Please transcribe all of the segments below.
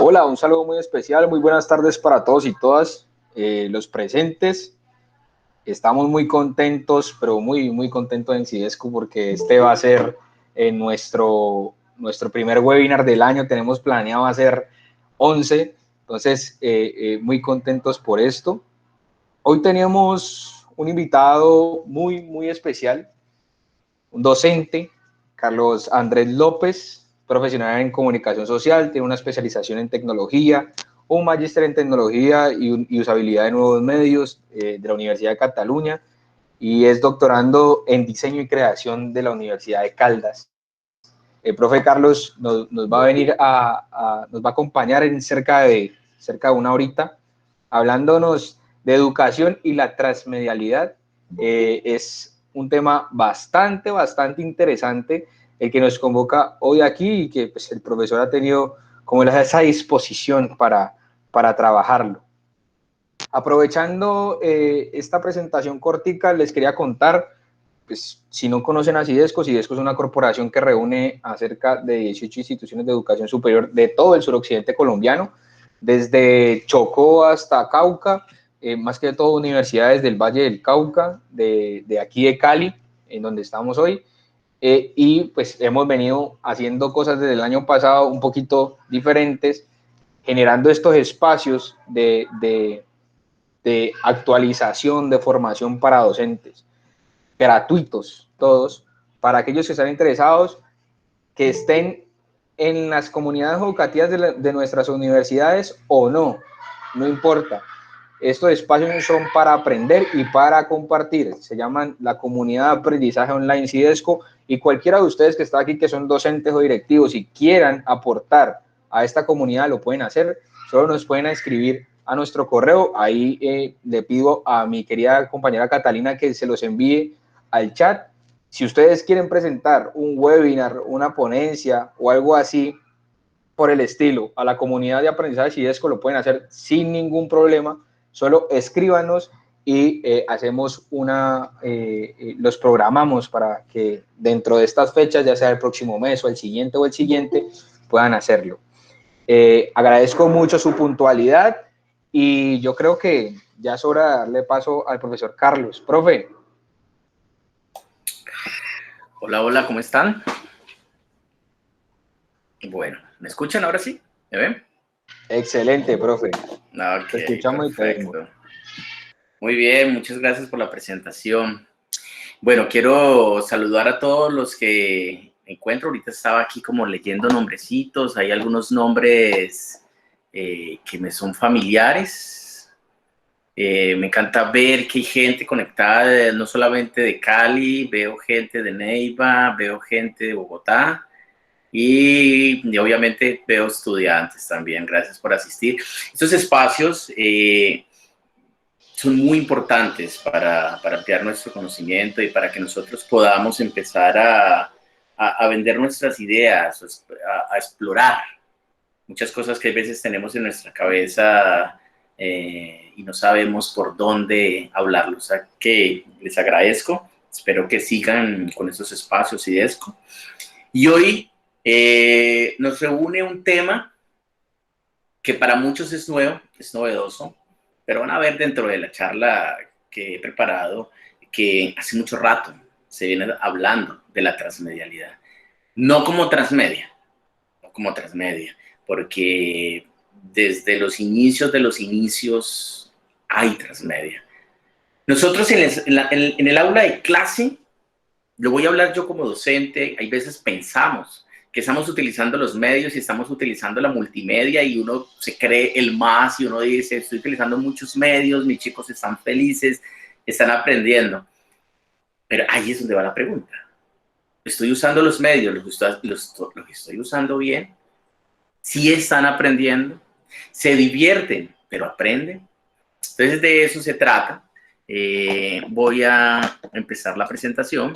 Hola, un saludo muy especial, muy buenas tardes para todos y todas los presentes. Estamos muy contentos, pero muy contentos en Cidesco porque este va a ser nuestro primer webinar del año. Tenemos planeado hacer 11, entonces muy contentos por esto. Hoy teníamos un invitado muy especial, un docente, Carlos Andrés López, profesional en comunicación social, tiene una especialización en tecnología, un magíster en tecnología y usabilidad de nuevos medios de la Universidad de Cataluña y es doctorando en diseño y creación de la Universidad de Caldas. El profe Carlos nos va a venir nos va a acompañar en cerca de una horita hablándonos de educación y la transmedialidad. Es un tema bastante interesante el que nos convoca hoy aquí y que pues, el profesor ha tenido como esa disposición para trabajarlo. Aprovechando esta presentación cortica, les quería contar, pues, si no conocen a Cidesco es una corporación que reúne a cerca de 18 instituciones de educación superior de todo el suroccidente colombiano, desde Chocó hasta Cauca, más que todo universidades del Valle del Cauca, de aquí de Cali, en donde estamos hoy, y pues hemos venido haciendo cosas desde el año pasado un poquito diferentes, generando estos espacios de actualización, de formación para docentes, gratuitos todos, para aquellos que están interesados, que estén en las comunidades educativas de nuestras universidades o no, no importa. Estos espacios son para aprender y para compartir. Se llaman la comunidad de aprendizaje online Cidesco y cualquiera de ustedes que está aquí, que son docentes o directivos y quieran aportar a esta comunidad, lo pueden hacer. Solo nos pueden escribir a nuestro correo. Ahí le pido a mi querida compañera Catalina que se los envíe al chat. Si ustedes quieren presentar un webinar, una ponencia o algo así por el estilo a la comunidad de aprendizaje Cidesco, lo pueden hacer sin ningún problema. Solo escríbanos y los programamos para que dentro de estas fechas, ya sea el próximo mes o el siguiente, puedan hacerlo. Agradezco mucho su puntualidad y yo creo que ya es hora de darle paso al profesor Carlos. Profe. Hola, ¿cómo están? Bueno, ¿me escuchan ahora sí? ¿Me ven? Excelente, profe. Ok, Te escuchamos y te vemos. perfecto. Muy bien, muchas gracias por la presentación. Bueno, quiero saludar a todos los que encuentro. Ahorita estaba aquí como leyendo nombrecitos. Hay algunos nombres que me son familiares. Me encanta ver que hay gente conectada, no solamente de Cali, veo gente de Neiva, veo gente de Bogotá. Y obviamente veo estudiantes también, gracias por asistir. Estos espacios son muy importantes para ampliar nuestro conocimiento y para que nosotros podamos empezar a vender nuestras ideas, a explorar muchas cosas que a veces tenemos en nuestra cabeza y no sabemos por dónde hablarlo. O sea que les agradezco, espero que sigan con estos espacios Cidesco. Y hoy nos reúne un tema que para muchos es nuevo, es novedoso, pero van a ver dentro de la charla que he preparado que hace mucho rato se viene hablando de la transmedialidad. No como transmedia, porque desde los inicios de los inicios hay transmedia. Nosotros en el aula de clase, lo voy a hablar yo como docente, hay veces pensamos que estamos utilizando los medios y estamos utilizando la multimedia y uno se cree el más y uno dice, estoy utilizando muchos medios, mis chicos están felices, están aprendiendo. Pero ahí es donde va la pregunta. ¿Estoy usando los medios? ¿Los estoy usando bien? ¿Sí están aprendiendo? ¿Se divierten, pero aprenden? Entonces de eso se trata. Voy a empezar la presentación.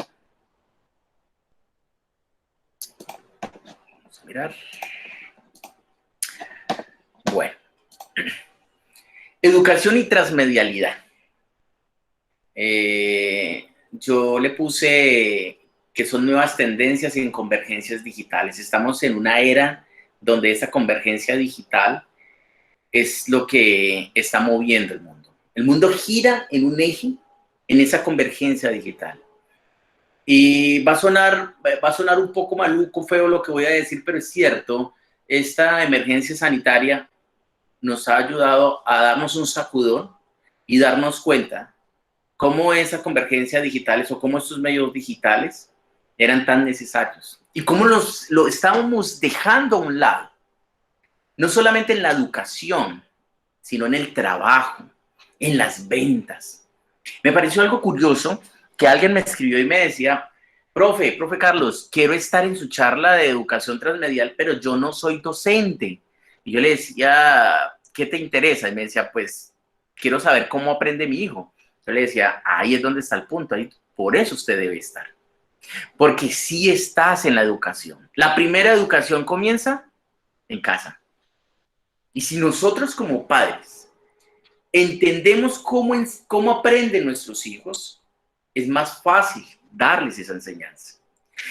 Mirar. Bueno, educación y transmedialidad. Yo le puse que son nuevas tendencias en convergencias digitales. Estamos en una era donde esa convergencia digital es lo que está moviendo el mundo. El mundo gira en un eje, en esa convergencia digital. Y va a sonar un poco maluco, feo lo que voy a decir, pero es cierto, esta emergencia sanitaria nos ha ayudado a darnos un sacudón y darnos cuenta cómo esa convergencia digital o cómo estos medios digitales eran tan necesarios y cómo lo estábamos dejando a un lado, no solamente en la educación, sino en el trabajo, en las ventas. Me pareció algo curioso que alguien me escribió y me decía, profe Carlos, quiero estar en su charla de educación transmedial, pero yo no soy docente. Y yo le decía, ¿qué te interesa? Y me decía, pues, quiero saber cómo aprende mi hijo. Yo le decía, ahí es donde está el punto, ahí, por eso usted debe estar. Porque sí estás en la educación. La primera educación comienza en casa. Y si nosotros como padres entendemos cómo aprenden nuestros hijos, es más fácil darles esa enseñanza.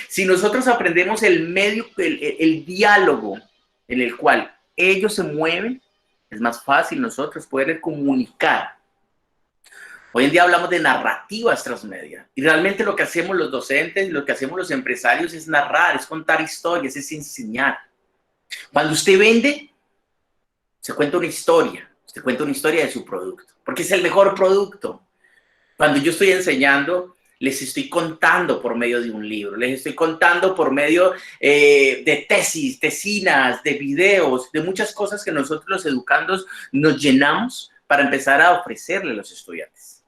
Si nosotros aprendemos el diálogo en el cual ellos se mueven, es más fácil nosotros poder comunicar. Hoy en día hablamos de narrativas transmedia y realmente lo que hacemos los docentes y lo que hacemos los empresarios es narrar, es contar historias, es enseñar. Cuando usted vende, se cuenta una historia, usted cuenta una historia de su producto, porque es el mejor producto. Cuando yo estoy enseñando, les estoy contando por medio de un libro, les estoy contando por medio de tesis, tesinas, de videos, de muchas cosas que nosotros los educandos nos llenamos para empezar a ofrecerle a los estudiantes.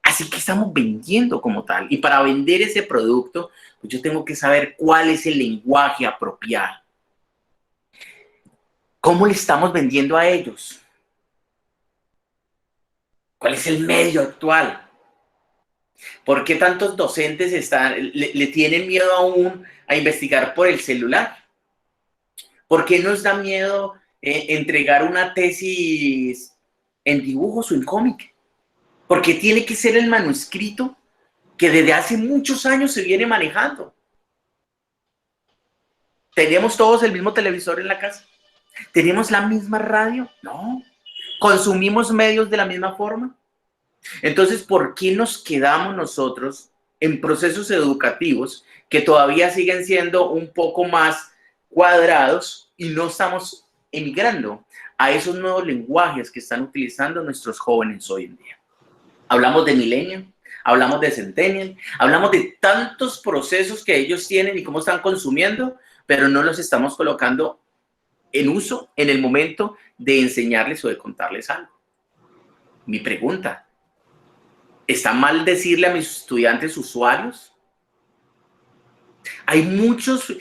Así que estamos vendiendo como tal. Y para vender ese producto, pues yo tengo que saber cuál es el lenguaje apropiado. ¿Cómo le estamos vendiendo a ellos? ¿Cuál es el medio actual? ¿Por qué tantos docentes le tienen miedo aún a investigar por el celular? ¿Por qué nos da miedo entregar una tesis en dibujos o en cómic? Porque tiene que ser el manuscrito que desde hace muchos años se viene manejando. ¿Tenemos todos el mismo televisor en la casa? ¿Tenemos la misma radio? No. ¿Consumimos medios de la misma forma? Entonces, ¿por qué nos quedamos nosotros en procesos educativos que todavía siguen siendo un poco más cuadrados y no estamos emigrando a esos nuevos lenguajes que están utilizando nuestros jóvenes hoy en día? Hablamos de millennial, hablamos de centennial, hablamos de tantos procesos que ellos tienen y cómo están consumiendo, pero no los estamos colocando en uso en el momento de enseñarles o de contarles algo. Mi pregunta, ¿está mal decirle a mis estudiantes usuarios? Hay muchos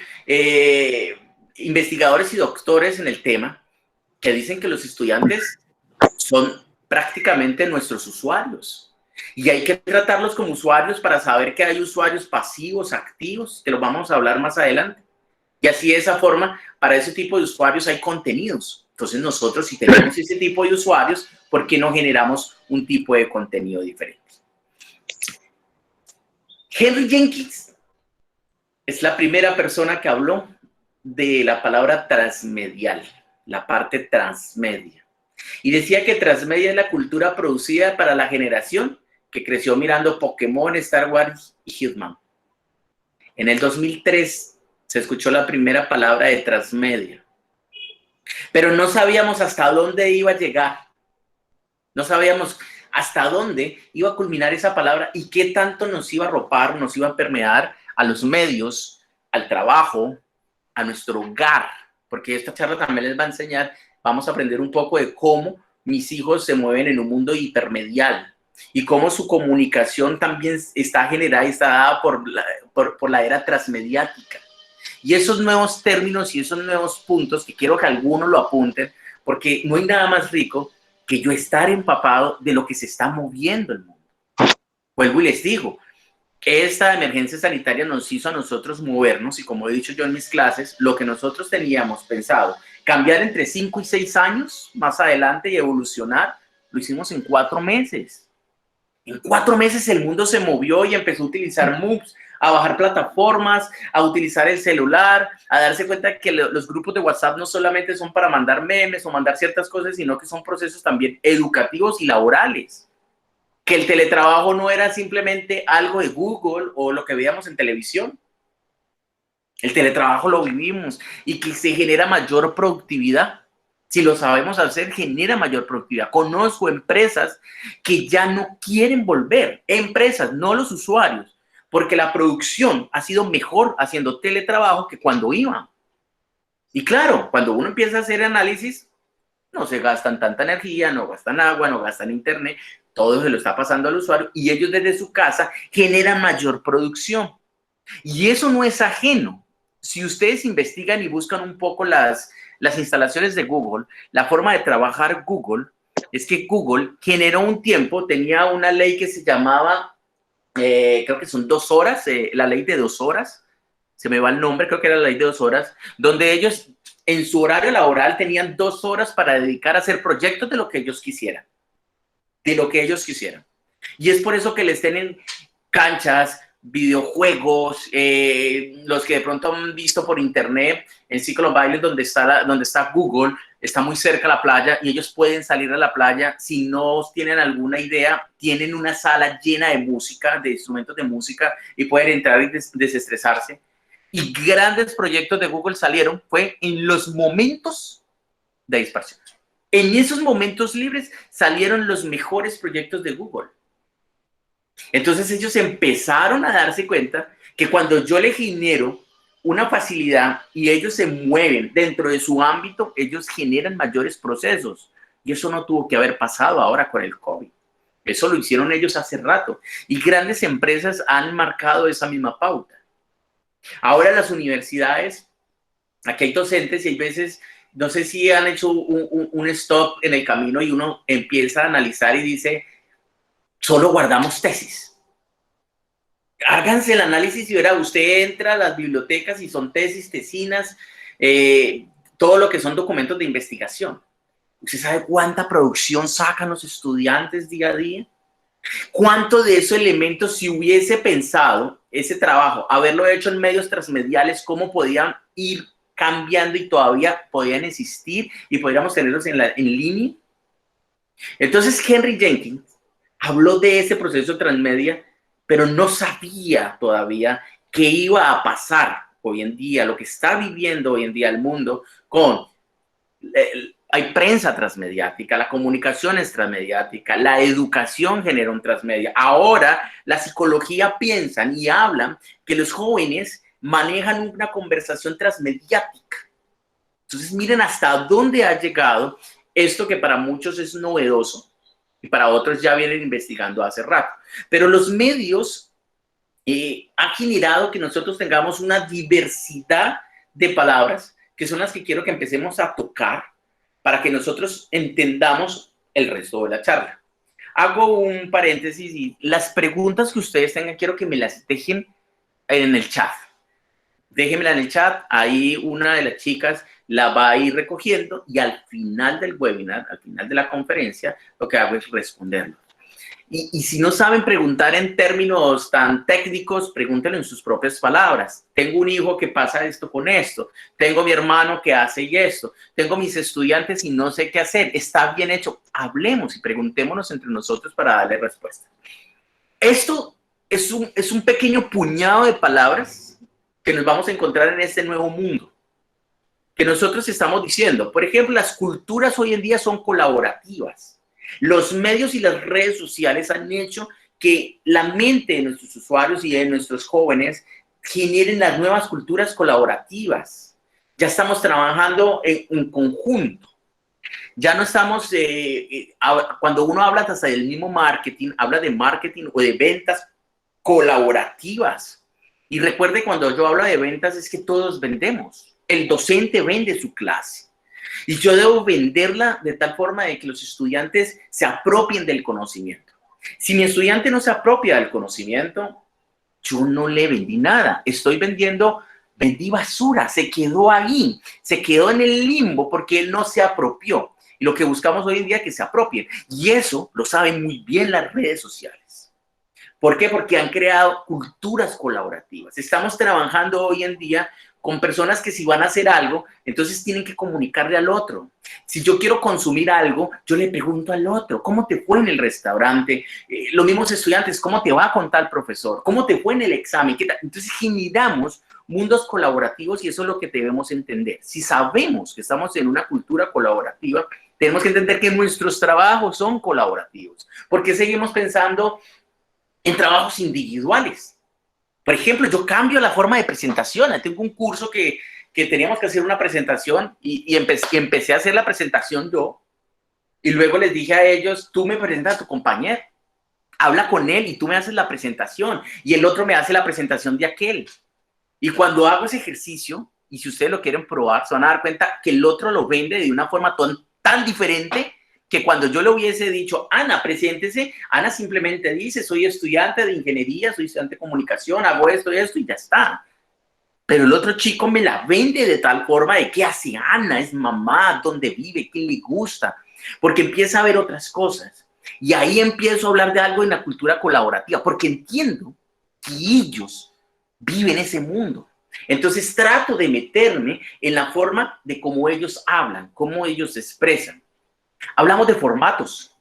investigadores y doctores en el tema que dicen que los estudiantes son prácticamente nuestros usuarios. Y hay que tratarlos como usuarios para saber que hay usuarios pasivos, activos, que los vamos a hablar más adelante. Y así de esa forma, para ese tipo de usuarios hay contenidos. Entonces nosotros, si tenemos ese tipo de usuarios, ¿por qué no generamos un tipo de contenido diferente? Henry Jenkins es la primera persona que habló de la palabra transmedial, la parte transmedia. Y decía que transmedia es la cultura producida para la generación que creció mirando Pokémon, Star Wars y Hitman. En el 2003 se escuchó la primera palabra de transmedia, pero no sabíamos hasta dónde iba a llegar. No sabíamos hasta dónde iba a culminar esa palabra y qué tanto nos iba a arropar, nos iba a permear a los medios, al trabajo, a nuestro hogar, porque esta charla también les va a enseñar, vamos a aprender un poco de cómo mis hijos se mueven en un mundo hipermedial y cómo su comunicación también está generada y está dada por la era transmediática. Y esos nuevos términos y esos nuevos puntos que quiero que algunos lo apunten, porque no hay nada más rico que yo estar empapado de lo que se está moviendo el mundo. Vuelvo y les digo, que esta emergencia sanitaria nos hizo a nosotros movernos y, como he dicho yo en mis clases, lo que nosotros teníamos pensado cambiar entre 5 y 6 años más adelante y evolucionar, lo hicimos en 4 meses. En 4 meses el mundo se movió y empezó a utilizar Moves, a bajar plataformas, a utilizar el celular, a darse cuenta que los grupos de WhatsApp no solamente son para mandar memes o mandar ciertas cosas, sino que son procesos también educativos y laborales. Que el teletrabajo no era simplemente algo de Google o lo que veíamos en televisión. El teletrabajo lo vivimos y que se genera mayor productividad. Si lo sabemos hacer, genera mayor productividad. Conozco empresas que ya no quieren volver. Empresas, no los usuarios. Porque la producción ha sido mejor haciendo teletrabajo que cuando iban. Y claro, cuando uno empieza a hacer análisis, no se gastan tanta energía, no gastan agua, no gastan internet, todo se lo está pasando al usuario y ellos desde su casa generan mayor producción. Y eso no es ajeno. Si ustedes investigan y buscan un poco las instalaciones de Google, la forma de trabajar Google es que Google generó un tiempo, tenía una ley que se llamaba, creo que son 2 horas, la ley de 2 horas, se me va el nombre, creo que era la ley de 2 horas, donde ellos en su horario laboral tenían 2 horas para dedicar a hacer proyectos de lo que ellos quisieran. Y es por eso que les tienen canchas, videojuegos, los que de pronto han visto por internet en Silicon Valley donde está Google, está muy cerca de la playa y ellos pueden salir a la playa. Si no tienen alguna idea, tienen una sala llena de música, de instrumentos de música y pueden entrar y desestresarse. Y grandes proyectos de Google salieron fue en los momentos de dispersión. En esos momentos libres salieron los mejores proyectos de Google. Entonces ellos empezaron a darse cuenta que cuando yo le genero una facilidad y ellos se mueven dentro de su ámbito, ellos generan mayores procesos. Y eso no tuvo que haber pasado ahora con el COVID. Eso lo hicieron ellos hace rato. Y grandes empresas han marcado esa misma pauta. Ahora las universidades, aquí hay docentes y hay veces, no sé si han hecho un stop en el camino y uno empieza a analizar y dice, solo guardamos tesis. Háganse el análisis y verá, usted entra a las bibliotecas y son tesis, tesinas, todo lo que son documentos de investigación. ¿Usted sabe cuánta producción sacan los estudiantes día a día? ¿Cuánto de esos elementos, si hubiese pensado ese trabajo, haberlo hecho en medios transmediales, cómo podían ir cambiando y todavía podían existir y podríamos tenerlos en línea? Entonces Henry Jenkins habló de ese proceso transmedia, pero no sabía todavía qué iba a pasar hoy en día, lo que está viviendo hoy en día el mundo con... hay prensa transmediática, la comunicación es transmediática, la educación genera un transmedia. Ahora la psicología piensan y hablan que los jóvenes manejan una conversación transmediática. Entonces miren hasta dónde ha llegado esto que para muchos es novedoso y para otros ya vienen investigando hace rato. Pero los medios han generado que nosotros tengamos una diversidad de palabras que son las que quiero que empecemos a tocar para que nosotros entendamos el resto de la charla. Hago un paréntesis y las preguntas que ustedes tengan quiero que me las dejen en el chat. Déjenmela en el chat, ahí una de las chicas la va a ir recogiendo y al final del webinar, al final de la conferencia, lo que hago es responderlo. Y si no saben preguntar en términos tan técnicos, pregúntenlo en sus propias palabras. Tengo un hijo que pasa esto con esto. Tengo mi hermano que hace y esto. Tengo mis estudiantes y no sé qué hacer. Está bien hecho. Hablemos y preguntémonos entre nosotros para darle respuesta. Esto es un pequeño puñado de palabras que nos vamos a encontrar en este nuevo mundo que nosotros estamos diciendo. Por ejemplo, las culturas hoy en día son colaborativas. Los medios y las redes sociales han hecho que la mente de nuestros usuarios y de nuestros jóvenes generen las nuevas culturas colaborativas. Ya estamos trabajando en conjunto. Ya no estamos, cuando uno habla hasta del mismo marketing, habla de marketing o de ventas colaborativas. Y recuerde, cuando yo hablo de ventas es que todos vendemos. El docente vende su clase. Y yo debo venderla de tal forma de que los estudiantes se apropien del conocimiento. Si mi estudiante no se apropia del conocimiento, yo no le vendí nada. Vendí basura, se quedó ahí, se quedó en el limbo porque él no se apropió. Y lo que buscamos hoy en día es que se apropien. Y eso lo saben muy bien las redes sociales. ¿Por qué? Porque han creado culturas colaborativas. Estamos trabajando hoy en día con personas que si van a hacer algo, entonces tienen que comunicarle al otro. Si yo quiero consumir algo, yo le pregunto al otro, ¿cómo te fue en el restaurante? Los mismos estudiantes, ¿cómo te va a contar el profesor? ¿Cómo te fue en el examen? ¿Qué tal? Entonces generamos mundos colaborativos y eso es lo que debemos entender. Si sabemos que estamos en una cultura colaborativa, tenemos que entender que nuestros trabajos son colaborativos. ¿Por qué seguimos pensando en trabajos individuales? Por ejemplo, yo cambio la forma de presentación. Tengo un curso que teníamos que hacer una presentación y empecé a hacer la presentación yo y luego les dije a ellos, tú me presentas a tu compañero, habla con él y tú me haces la presentación y el otro me hace la presentación de aquel. Y cuando hago ese ejercicio, y si ustedes lo quieren probar, se van a dar cuenta que el otro lo vende de una forma tan diferente que cuando yo le hubiese dicho, Ana, preséntese, Ana simplemente dice, soy estudiante de ingeniería, soy estudiante de comunicación, hago esto y esto y ya está. Pero el otro chico me la vende de tal forma de qué hace Ana, es mamá, dónde vive, qué le gusta, porque empieza a ver otras cosas. Y ahí empiezo a hablar de algo en la cultura colaborativa, porque entiendo que ellos viven ese mundo. Entonces trato de meterme en la forma de cómo ellos hablan, cómo ellos se expresan. Hablamos de formatos.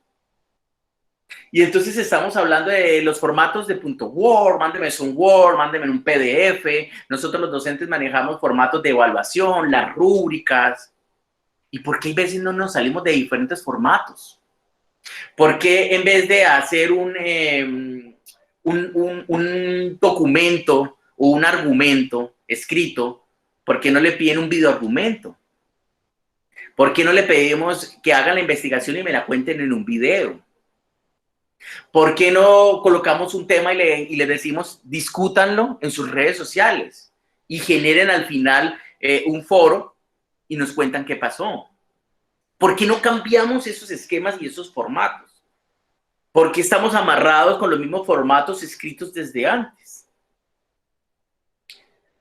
Y entonces estamos hablando de los formatos de .word, mándeme un Word, mándeme un PDF. Nosotros los docentes manejamos formatos de evaluación, las rúbricas. ¿Y por qué a veces no nos salimos de diferentes formatos? ¿Por qué en vez de hacer un documento o un argumento escrito, por qué no le piden un videoargumento? ¿Por qué no le pedimos que hagan la investigación y me la cuenten en un video? ¿Por qué no colocamos un tema y le decimos discútanlo en sus redes sociales y generen al final un foro y nos cuentan qué pasó? ¿Por qué no cambiamos esos esquemas y esos formatos? ¿Por qué estamos amarrados con los mismos formatos escritos desde antes?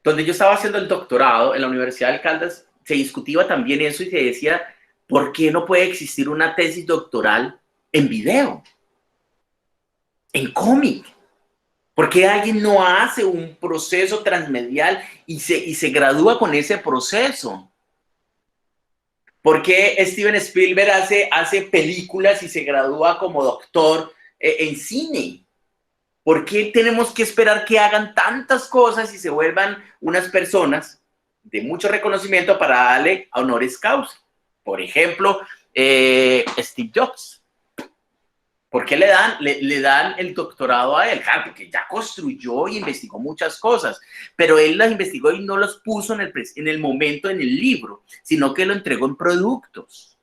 Donde yo estaba haciendo el doctorado en la Universidad de Caldas, se discutía también eso y se decía, ¿por qué no puede existir una tesis doctoral en video? En cómic. ¿Por qué alguien no hace un proceso transmedial y se gradúa con ese proceso? ¿Por qué Steven Spielberg hace películas y se gradúa como doctor en cine? ¿Por qué tenemos que esperar que hagan tantas cosas y se vuelvan unas personas de mucho reconocimiento para darle honoris causa? Por ejemplo, Steve Jobs. ¿Por qué le dan el doctorado a él? Claro, porque ya construyó y investigó muchas cosas, pero él las investigó y no las puso en el momento en el libro, sino que lo entregó en productos.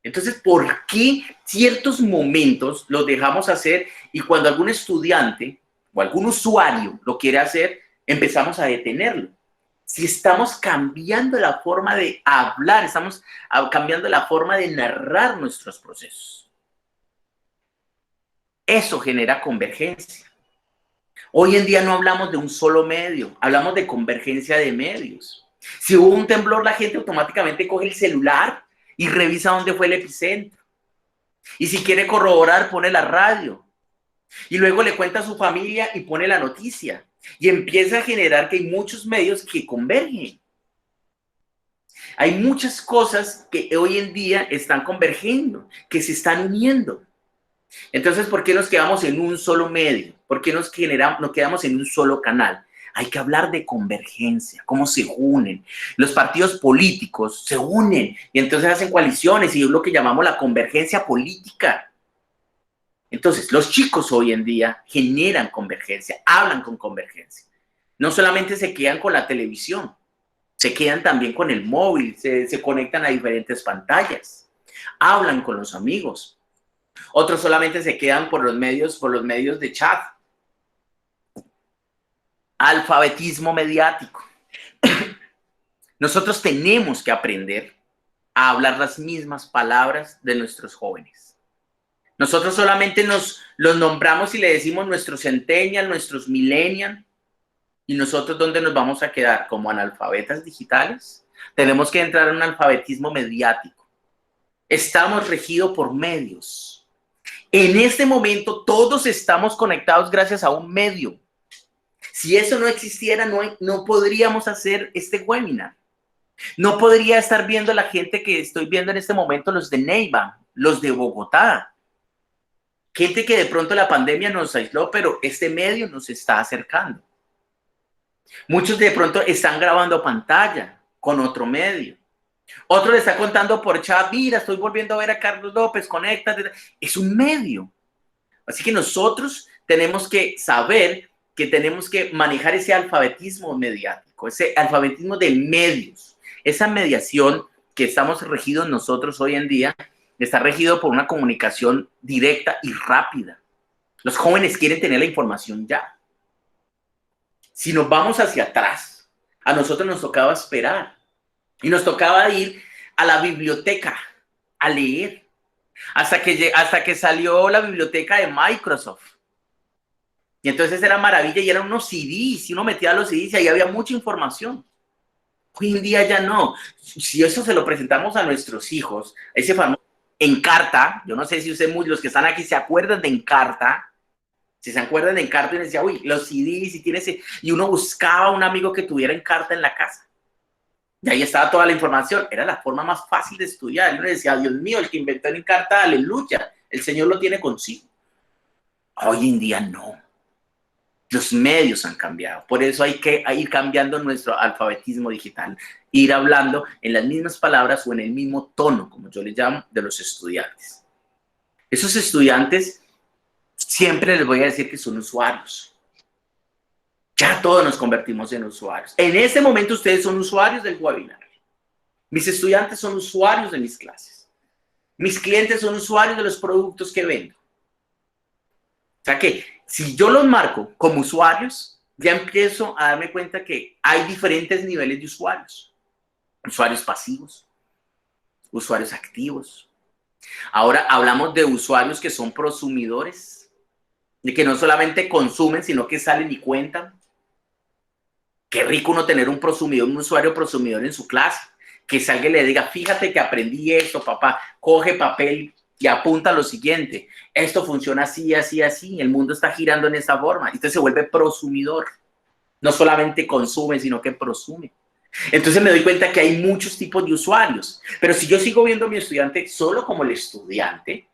Entonces, ¿por qué ciertos momentos los dejamos hacer y cuando algún estudiante o algún usuario lo quiere hacer, empezamos a detenerlo? Si estamos cambiando la forma de hablar, estamos cambiando la forma de narrar nuestros procesos. Eso genera convergencia. Hoy en día no hablamos de un solo medio, hablamos de convergencia de medios. Si hubo un temblor, la gente automáticamente coge el celular y revisa dónde fue el epicentro. Y si quiere corroborar, pone la radio. Y luego le cuenta a su familia y pone la noticia. Y empieza a generar que hay muchos medios que convergen. Hay muchas cosas que hoy en día están convergiendo, que se están uniendo. Entonces, ¿por qué nos quedamos en un solo medio? ¿Por qué nos quedamos en un solo canal? Hay que hablar de convergencia, cómo se unen. Los partidos políticos se unen y entonces hacen coaliciones y es lo que llamamos la convergencia política. Entonces, los chicos hoy en día generan convergencia, hablan con convergencia. No solamente se quedan con la televisión, se quedan también con el móvil, se conectan a diferentes pantallas, hablan con los amigos. Otros solamente se quedan por los medios de chat. Alfabetismo mediático. Nosotros tenemos que aprender a hablar las mismas palabras de nuestros jóvenes. Nosotros solamente los nombramos y le decimos nuestros centennial, nuestros millennial. ¿Y nosotros dónde nos vamos a quedar? ¿Como analfabetas digitales? Tenemos que entrar en un alfabetismo mediático. Estamos regidos por medios. En este momento todos estamos conectados gracias a un medio. Si eso no existiera, no podríamos hacer este webinar. No podría estar viendo la gente que estoy viendo en este momento, los de Neiva, los de Bogotá. Gente que de pronto la pandemia nos aisló, pero este medio nos está acercando. Muchos de pronto están grabando pantalla con otro medio. Otro le está contando por chat, mira, estoy volviendo a ver a Carlos López, conéctate. Es un medio. Así que nosotros tenemos que saber que tenemos que manejar ese alfabetismo mediático, ese alfabetismo de medios, esa mediación que estamos regidos nosotros hoy en día, está regido por una comunicación directa y rápida. Los jóvenes quieren tener la información ya. Si nos vamos hacia atrás, a nosotros nos tocaba esperar y nos tocaba ir a la biblioteca a leer hasta que salió la biblioteca de Microsoft. Y entonces era maravilla y eran unos CDs y uno metía los CDs y ahí había mucha información. Hoy en día ya no. Si eso se lo presentamos a nuestros hijos, ese famoso Encarta, yo no sé si ustedes, los que están aquí, se acuerdan de Encarta. Si se acuerdan de Encarta, y decía, uy, los CDs y tiene ese. Y uno buscaba a un amigo que tuviera Encarta en la casa. Y ahí estaba toda la información. Era la forma más fácil de estudiar. Y uno decía, Dios mío, el que inventó en Encarta, aleluya, el Señor lo tiene consigo. Hoy en día no. Los medios han cambiado. Por eso hay que ir cambiando nuestro alfabetismo digital. Ir hablando en las mismas palabras o en el mismo tono, como yo le llamo, de los estudiantes. Esos estudiantes, siempre les voy a decir que son usuarios. Ya todos nos convertimos en usuarios. En este momento ustedes son usuarios del webinar. Mis estudiantes son usuarios de mis clases. Mis clientes son usuarios de los productos que vendo. O sea que si yo los marco como usuarios, ya empiezo a darme cuenta que hay diferentes niveles de usuarios. Usuarios pasivos, usuarios activos. Ahora hablamos de usuarios que son prosumidores, de que no solamente consumen, sino que salen y cuentan. Qué rico uno tener un prosumidor, un usuario prosumidor en su clase, que salga y le diga, fíjate que aprendí esto, papá, coge papel y apunta lo siguiente, esto funciona así, así, así, el mundo está girando en esta forma. Entonces se vuelve prosumidor, no solamente consume, sino que prosume. Entonces me doy cuenta que hay muchos tipos de usuarios, pero si yo sigo viendo a mi estudiante solo como el estudiante,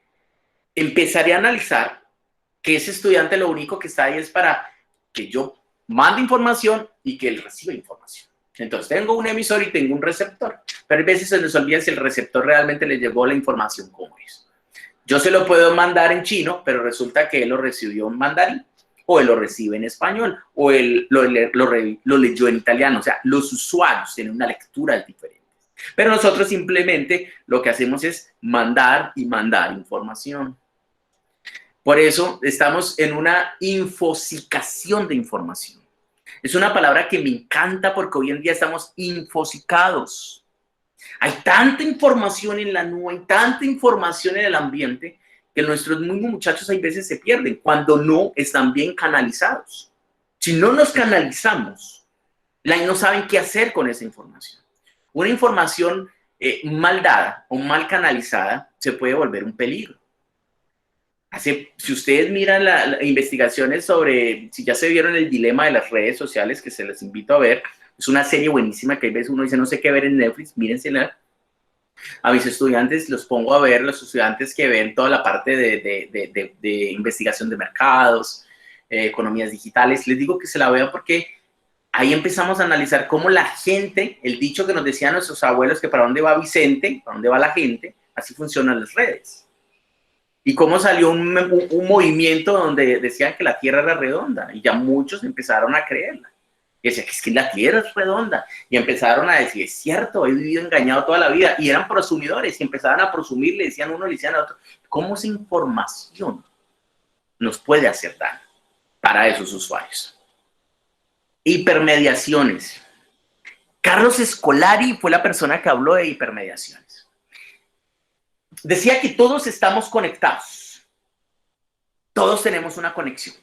empezaré a analizar que ese estudiante lo único que está ahí es para que yo mande información y que él reciba información. Entonces tengo un emisor y tengo un receptor, pero a veces se nos olvida si el receptor realmente le llegó la información como es. Yo se lo puedo mandar en chino, pero resulta que él lo recibió en mandarín, o él lo recibe en español, o él lo leyó en italiano. O sea, los usuarios tienen una lectura diferente. Pero nosotros simplemente lo que hacemos es mandar y mandar información. Por eso estamos en una infosicación de información. Es una palabra que me encanta porque hoy en día estamos infosicados. Hay tanta información en la nube, hay tanta información en el ambiente que nuestros mismos muchachos a veces se pierden cuando no están bien canalizados. Si no nos canalizamos, no saben qué hacer con esa información. Una información mal dada o mal canalizada se puede volver un peligro. Si ustedes miran las investigaciones sobre, si ya se vieron el dilema de las redes sociales, que se les invito a ver, es una serie buenísima que a veces uno dice no sé qué ver en Netflix, mírensela. A mis estudiantes los pongo a ver, los estudiantes que ven toda la parte de investigación de mercados, economías digitales, les digo que se la vean porque ahí empezamos a analizar cómo la gente, el dicho que nos decían nuestros abuelos, que para dónde va Vicente, para dónde va la gente, así funcionan las redes. Y cómo salió un movimiento donde decían que la Tierra era redonda y ya muchos empezaron a creerla. Y decían que es que la Tierra es redonda. Y empezaron a decir, es cierto, he vivido engañado toda la vida. Y eran prosumidores y empezaban a prosumir, le decían uno, le decían a otro. ¿Cómo esa información nos puede hacer daño para esos usuarios? Hipermediaciones. Carlos Scolari fue la persona que habló de hipermediaciones. Decía que todos estamos conectados. Todos tenemos una conexión.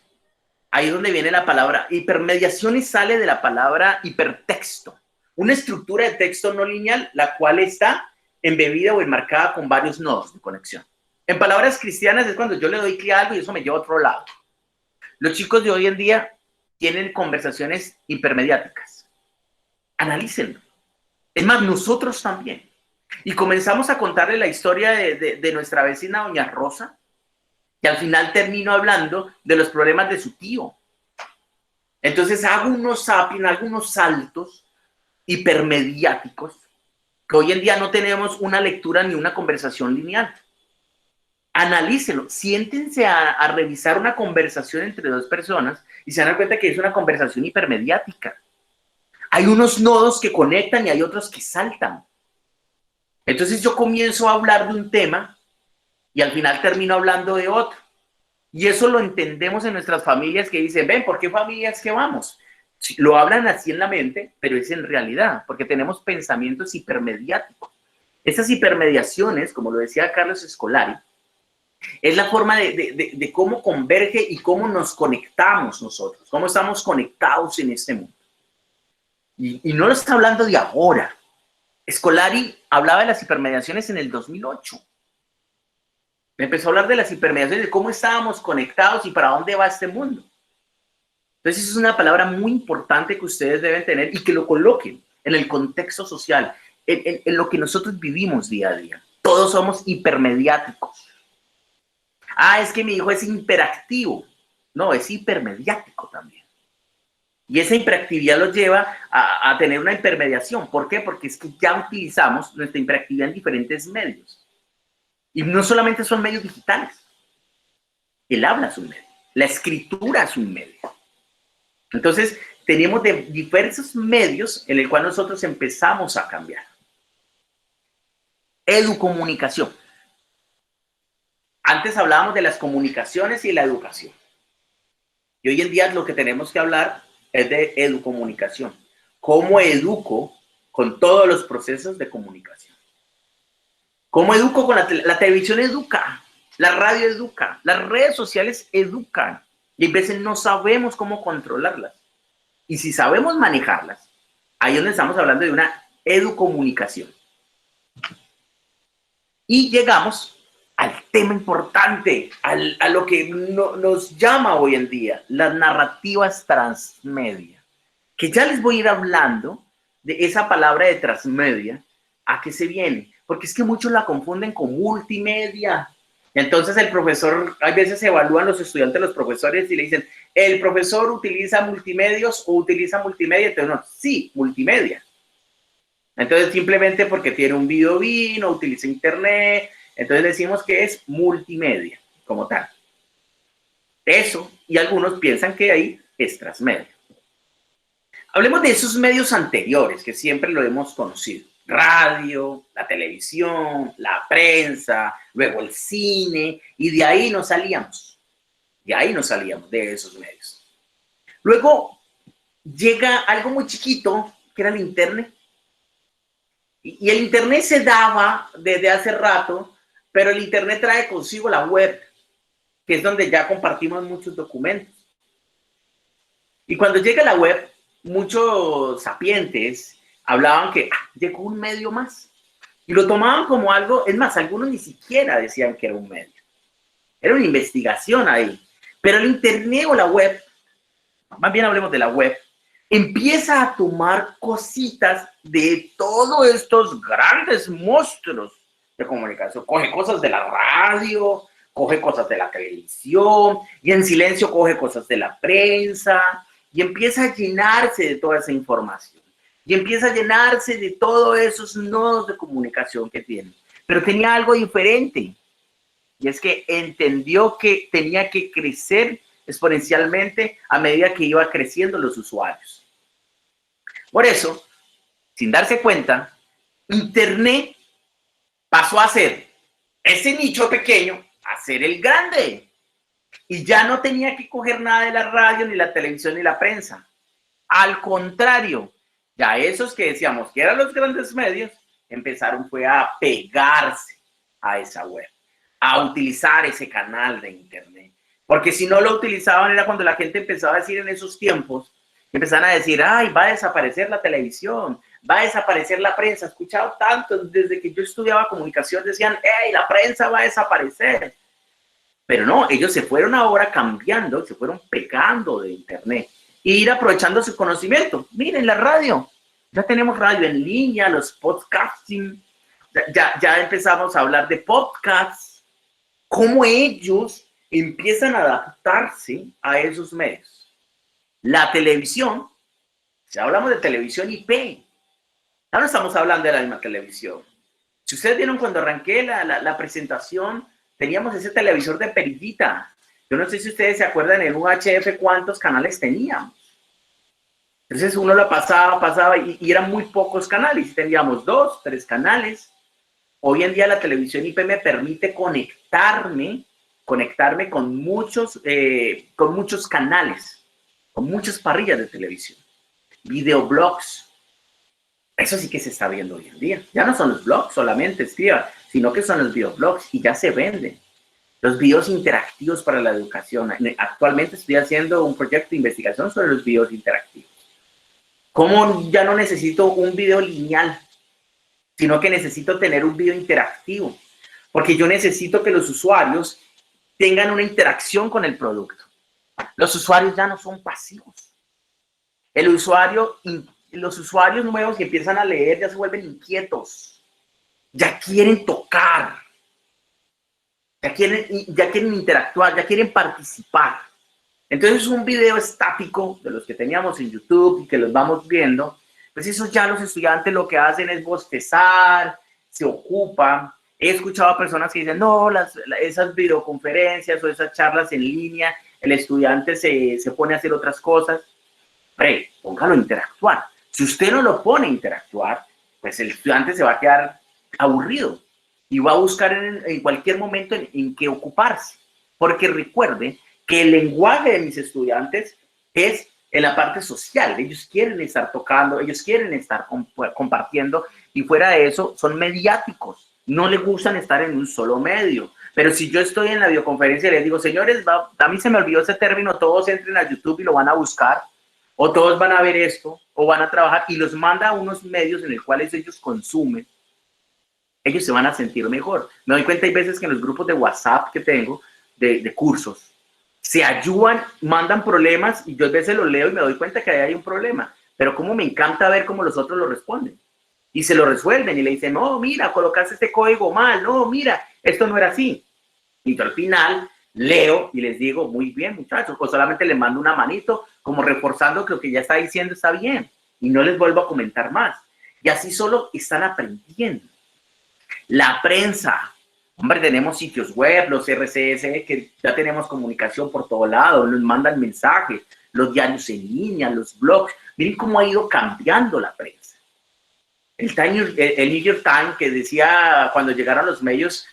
Ahí es donde viene la palabra hipermediación y sale de la palabra hipertexto. Una estructura de texto no lineal, la cual está embebida o enmarcada con varios nodos de conexión. En palabras cristianas es cuando yo le doy clic a algo y eso me lleva a otro lado. Los chicos de hoy en día tienen conversaciones hipermediáticas. Analícenlo. Es más, nosotros también. Y comenzamos a contarle la historia de nuestra vecina doña Rosa, que al final termino hablando de los problemas de su tío. Entonces hago unos zapping, algunos saltos hipermediáticos, que hoy en día no tenemos una lectura ni una conversación lineal. Analícenlo, siéntense a revisar una conversación entre dos personas y se dan cuenta que es una conversación hipermediática. Hay unos nodos que conectan y hay otros que saltan. Entonces yo comienzo a hablar de un tema y al final termino hablando de otro. Y eso lo entendemos en nuestras familias que dicen, ven, ¿por qué familias que vamos? Lo hablan así en la mente, pero es en realidad, porque tenemos pensamientos hipermediáticos. Esas hipermediaciones, como lo decía Carlos Scolari, es la forma de cómo converge y cómo nos conectamos nosotros, cómo estamos conectados en este mundo. Y no lo está hablando de ahora. Scolari hablaba de las hipermediaciones en el 2008. Me empezó a hablar de las hipermediaciones, de cómo estábamos conectados y para dónde va este mundo. Entonces, esa es una palabra muy importante que ustedes deben tener y que lo coloquen en el contexto social, en lo que nosotros vivimos día a día. Todos somos hipermediáticos. Ah, es que mi hijo es hiperactivo. No, es hipermediático también. Y esa hiperactividad lo lleva a tener una hipermediación. ¿Por qué? Porque es que ya utilizamos nuestra hiperactividad en diferentes medios. Y no solamente son medios digitales. El habla es un medio. La escritura es un medio. Entonces, tenemos de diversos medios en el cual nosotros empezamos a cambiar. Educomunicación. Antes hablábamos de las comunicaciones y la educación. Y hoy en día lo que tenemos que hablar es de educomunicación. ¿Cómo educo con todos los procesos de comunicación? ¿Cómo educo con la televisión? Educa, la radio educa, las redes sociales educan. Y a veces no sabemos cómo controlarlas. Y si sabemos manejarlas, ahí es donde estamos hablando de una educomunicación. Y llegamos al tema importante, a lo que nos llama hoy en día, las narrativas transmedia. Que ya les voy a ir hablando de esa palabra de transmedia, ¿a qué se viene? Porque es que muchos la confunden con multimedia. Entonces el profesor, hay veces evalúan los estudiantes, los profesores, y le dicen, ¿el profesor utiliza multimedios o utiliza multimedia? Entonces, no, sí, multimedia. Entonces, simplemente porque tiene un video o utiliza internet, entonces decimos que es multimedia, como tal. Eso, y algunos piensan que ahí es transmedia. Hablemos de esos medios anteriores, que siempre lo hemos conocido. Radio, la televisión, la prensa, luego el cine, y de ahí nos salíamos. De ahí nos salíamos, de esos medios. Luego llega algo muy chiquito, que era el internet. Y el internet se daba desde hace rato, pero el internet trae consigo la web, que es donde ya compartimos muchos documentos. Y cuando llega la web, muchos sapientes hablaban que llegó un medio más. Y lo tomaban como algo, es más, algunos ni siquiera decían que era un medio. Era una investigación ahí. Pero el internet o la web, más bien hablemos de la web, empieza a tomar cositas de todos estos grandes monstruos de comunicación. Coge cosas de la radio, coge cosas de la televisión, y en silencio coge cosas de la prensa, y empieza a llenarse de toda esa información. Y empieza a llenarse de todos esos nodos de comunicación que tiene. Pero tenía algo diferente. Y es que entendió que tenía que crecer exponencialmente a medida que iba creciendo los usuarios. Por eso, sin darse cuenta, Internet pasó a ser ese nicho pequeño a ser el grande. Y ya no tenía que coger nada de la radio, ni la televisión, ni la prensa. Al contrario, ya esos que decíamos que eran los grandes medios, empezaron fue a pegarse a esa web, a utilizar ese canal de internet. Porque si no lo utilizaban era cuando la gente empezaba a decir en esos tiempos, empezaban a decir, ay, va a desaparecer la televisión, va a desaparecer la prensa. He escuchado tanto, desde que yo estudiaba comunicación decían, ¡hey, la prensa va a desaparecer! Pero no, ellos se fueron ahora cambiando, se fueron pegando de internet e ir aprovechando su conocimiento. Miren la radio, ya tenemos radio en línea, los podcasting, ya empezamos a hablar de podcasts, cómo ellos empiezan a adaptarse a esos medios. La televisión, si hablamos de televisión IP, ya no estamos hablando de la misma televisión. Si ustedes vieron cuando arranqué la presentación, teníamos ese televisor de perillita. Yo no sé si ustedes se acuerdan en UHF cuántos canales teníamos. Entonces uno lo pasaba y eran muy pocos canales. Teníamos 2, 3 canales. Hoy en día la televisión IP me permite conectarme con muchos canales, con muchas parrillas de televisión, videoblogs. Eso sí que se está viendo hoy en día. Ya no son los blogs solamente, escriba, sino que son los videoblogs y ya se venden. Los videos interactivos para la educación. Actualmente estoy haciendo un proyecto de investigación sobre los videos interactivos. ¿Cómo ya no necesito un video lineal, sino que necesito tener un video interactivo? Porque yo necesito que los usuarios tengan una interacción con el producto. Los usuarios ya no son pasivos. Los usuarios nuevos que empiezan a leer ya se vuelven inquietos. Ya quieren tocar. Ya quieren interactuar, ya quieren participar. Entonces un video estático de los que teníamos en YouTube y que los vamos viendo, pues eso ya los estudiantes lo que hacen es bostezar, se ocupan. He escuchado a personas que dicen, no, esas videoconferencias o esas charlas en línea, el estudiante se pone a hacer otras cosas. Póngalo a interactuar. Si usted no lo pone a interactuar, pues el estudiante se va a quedar aburrido y va a buscar en cualquier momento en qué ocuparse. Porque recuerde que el lenguaje de mis estudiantes es en la parte social. Ellos quieren estar tocando, ellos quieren estar compartiendo y fuera de eso son mediáticos. No les gustan estar en un solo medio. Pero si yo estoy en la videoconferencia y les digo, señores, a mí se me olvidó ese término, todos entren a YouTube y lo van a buscar, o todos van a ver esto, o van a trabajar, y los manda a unos medios en los cuales ellos consumen, ellos se van a sentir mejor. Me doy cuenta, hay veces que en los grupos de WhatsApp que tengo, de cursos, se ayudan, mandan problemas, y yo a veces los leo y me doy cuenta que ahí hay un problema, pero como me encanta ver cómo los otros lo responden, y se lo resuelven, y le dicen, no, mira, colocaste este código mal, no, mira, esto no era así. Y yo al final leo y les digo, muy bien, muchachos, o solamente les mando una manito, como reforzando que lo que ya está diciendo está bien, y no les vuelvo a comentar más. Y así solo están aprendiendo. La prensa, hombre, tenemos sitios web, los RCS, que ya tenemos comunicación por todo lado, nos mandan mensajes, los diarios en línea, los blogs. Miren cómo ha ido cambiando la prensa. El New York Times, que decía cuando llegaron los medios,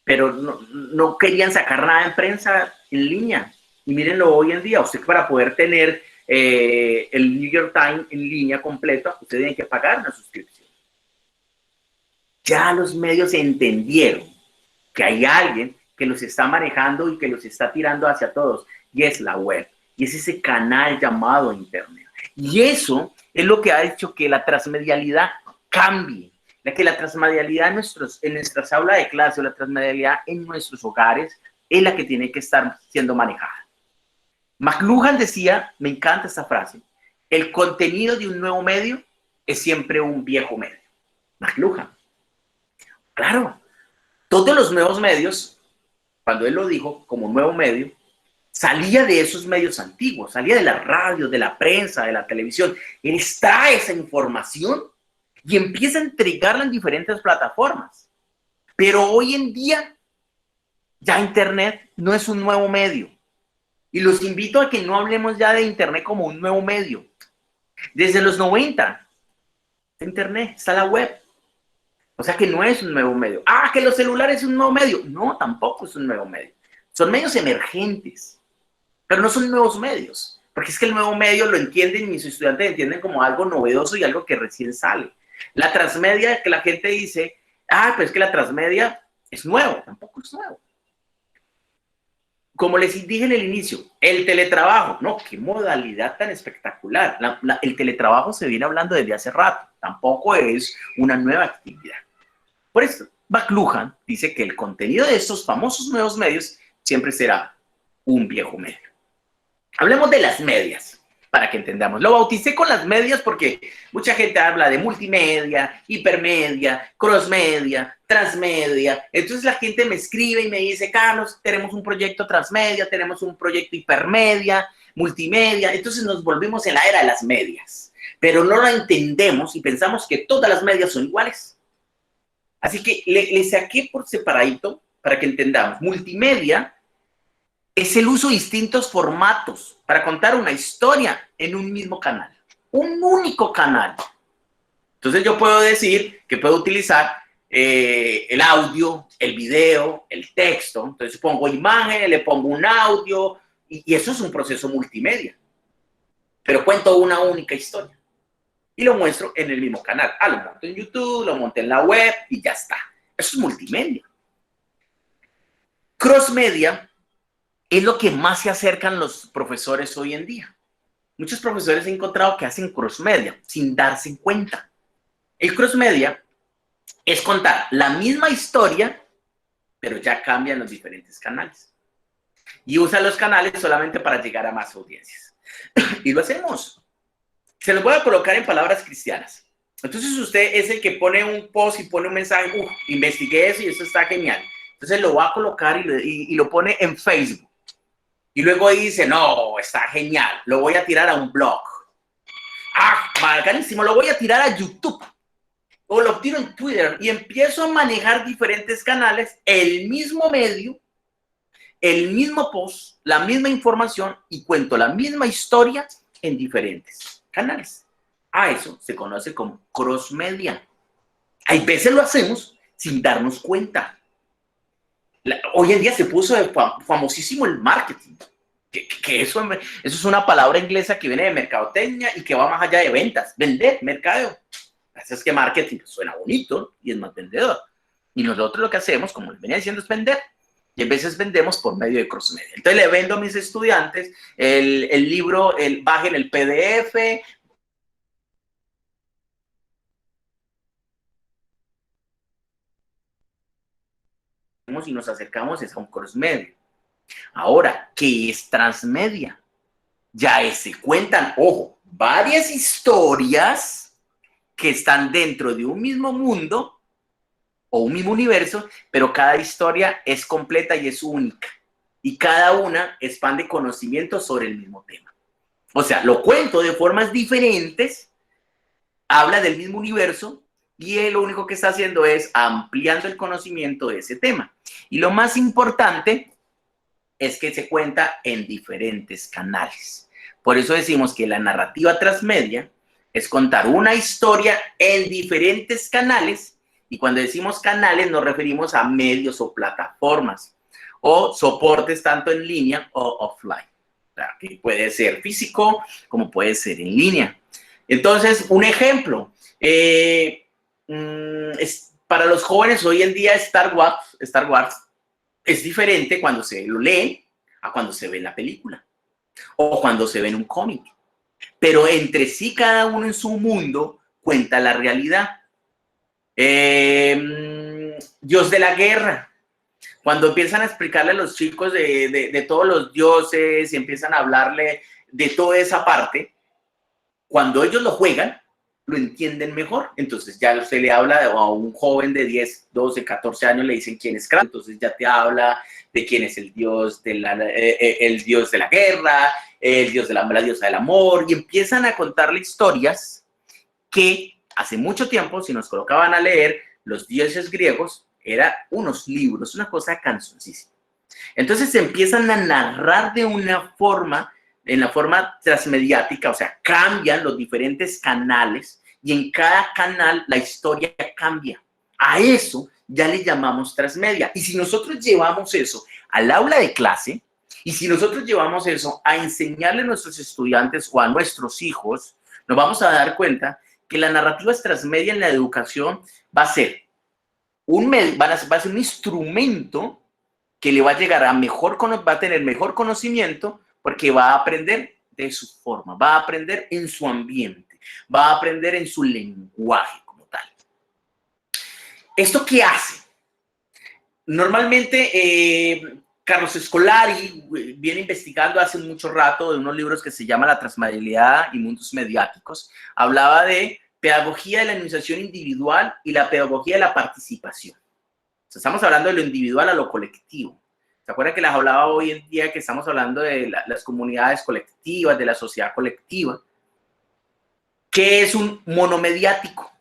pero no querían sacar nada en prensa en línea. Y mírenlo hoy en día, usted para poder tener el New York Times en línea completo, usted tiene que pagar una suscripción. Ya los medios entendieron que hay alguien que los está manejando y que los está tirando hacia todos, y es la web, y es ese canal llamado Internet. Y eso es lo que ha hecho que la transmedialidad cambie, que la transmedialidad en nuestras aulas de clase o la transmedialidad en nuestros hogares es la que tiene que estar siendo manejada. McLuhan decía, me encanta esta frase, el contenido de un nuevo medio es siempre un viejo medio. McLuhan. Claro, todos los nuevos medios, cuando él lo dijo como nuevo medio, salía de esos medios antiguos, salía de la radio, de la prensa, de la televisión. Él extrae esa información y empieza a entregarla en diferentes plataformas. Pero hoy en día, ya Internet no es un nuevo medio. Y los invito a que no hablemos ya de Internet como un nuevo medio. Desde los 90, Internet, está la web. O sea que no es un nuevo medio. Ah, que los celulares es un nuevo medio. No, tampoco es un nuevo medio. Son medios emergentes, pero no son nuevos medios. Porque es que el nuevo medio lo entienden, mis estudiantes entienden como algo novedoso y algo que recién sale. La transmedia, que la gente dice, pues es que la transmedia es nuevo. Tampoco es nuevo. como les dije en el inicio, el teletrabajo, no, qué modalidad tan espectacular. El teletrabajo se viene hablando desde hace rato, tampoco es una nueva actividad. Por eso, McLuhan dice que el contenido de estos famosos nuevos medios siempre será un viejo medio. Hablemos de las medias, para que entendamos. Lo bauticé con las medias porque mucha gente habla de multimedia, hipermedia, crossmedia, transmedia. Entonces la gente me escribe y me dice, Carlos, tenemos un proyecto transmedia, tenemos un proyecto hipermedia, multimedia. Entonces nos volvimos en la era de las medias, pero no la entendemos y pensamos que todas las medias son iguales. Así que le saqué por separadito para que entendamos. Multimedia es el uso de distintos formatos para contar una historia en un mismo canal, un único canal. Entonces yo puedo decir que puedo utilizar el audio, el video, el texto. Entonces pongo imágenes, le pongo un audio y eso es un proceso multimedia. Pero cuento una única historia y lo muestro en el mismo canal. Lo monto en YouTube, lo monto en la web y ya está. Eso es multimedia. Crossmedia es lo que más se acercan los profesores hoy en día. Muchos profesores he encontrado que hacen crossmedia sin darse cuenta. El crossmedia es contar la misma historia, pero ya cambian los diferentes canales. Y usa los canales solamente para llegar a más audiencias. Y lo hacemos. Se los voy a colocar en palabras cristianas. Entonces usted es el que pone un post y pone un mensaje, investigué eso y eso está genial. Entonces lo va a colocar y lo pone en Facebook. Y luego dice, no, está genial, lo voy a tirar a un blog. Bacanísimo, lo voy a tirar a YouTube. O lo tiro en Twitter y empiezo a manejar diferentes canales, el mismo medio, el mismo post, la misma información y cuento la misma historia en diferentes canales. A eso se conoce como crossmedia. Hay veces lo hacemos sin darnos cuenta. Hoy en día se puso famosísimo el marketing, que eso es una palabra inglesa que viene de mercadotecnia y que va más allá de ventas, vender, mercadeo. Así es que marketing suena bonito y es más vendedor. Y nosotros lo que hacemos, como les venía diciendo, es vender. Y a veces vendemos por medio de crossmedia. Entonces le vendo a mis estudiantes el libro, bajen el PDF, y nos acercamos a un crossmedia. Ahora, ¿qué es transmedia? Ya se cuentan, ojo, varias historias que están dentro de un mismo mundo o un mismo universo, pero cada historia es completa y es única. Y cada una expande conocimiento sobre el mismo tema. O sea, lo cuento de formas diferentes, habla del mismo universo y él lo único que está haciendo es ampliando el conocimiento de ese tema. Y lo más importante es que se cuenta en diferentes canales. Por eso decimos que la narrativa transmedia es contar una historia en diferentes canales, y cuando decimos canales nos referimos a medios o plataformas o soportes tanto en línea o offline. Claro, que puede ser físico como puede ser en línea. Entonces, un ejemplo, para los jóvenes hoy en día Star Wars es diferente cuando se lo lee a cuando se ve en la película o cuando se ve en un cómic. Pero entre sí cada uno en su mundo cuenta la realidad. Dios de la guerra. Cuando empiezan a explicarle a los chicos de todos los dioses y empiezan a hablarle de toda esa parte, cuando ellos lo juegan, lo entienden mejor. Entonces ya usted le habla a un joven de 10, 12, 14 años, le dicen quién es Kratos. Entonces ya te habla de quién es el dios de el dios de la guerra, el dios de la diosa del amor, y empiezan a contarle historias que hace mucho tiempo, si nos colocaban a leer los dioses griegos, eran unos libros, una cosa canzoncísima. Entonces se empiezan a narrar de una forma, en la forma transmediática, o sea, cambian los diferentes canales y en cada canal la historia cambia. A eso ya le llamamos transmedia. Y si nosotros llevamos eso al aula de clase, y si nosotros llevamos eso a enseñarle a nuestros estudiantes o a nuestros hijos, nos vamos a dar cuenta que la narrativa transmedia en la educación va a ser un instrumento que le va a llegar a va a tener mejor conocimiento porque va a aprender de su forma, va a aprender en su ambiente, va a aprender en su lenguaje como tal. ¿Esto qué hace? Normalmente, Carlos Scolari viene investigando hace mucho rato de unos libros que se llama La transmedialidad y mundos mediáticos. Hablaba de pedagogía de la enunciación individual y la pedagogía de la participación. O sea, estamos hablando de lo individual a lo colectivo. ¿Se acuerdan que les hablaba hoy en día que estamos hablando de las comunidades colectivas, de la sociedad colectiva? ¿Qué es un monomediático?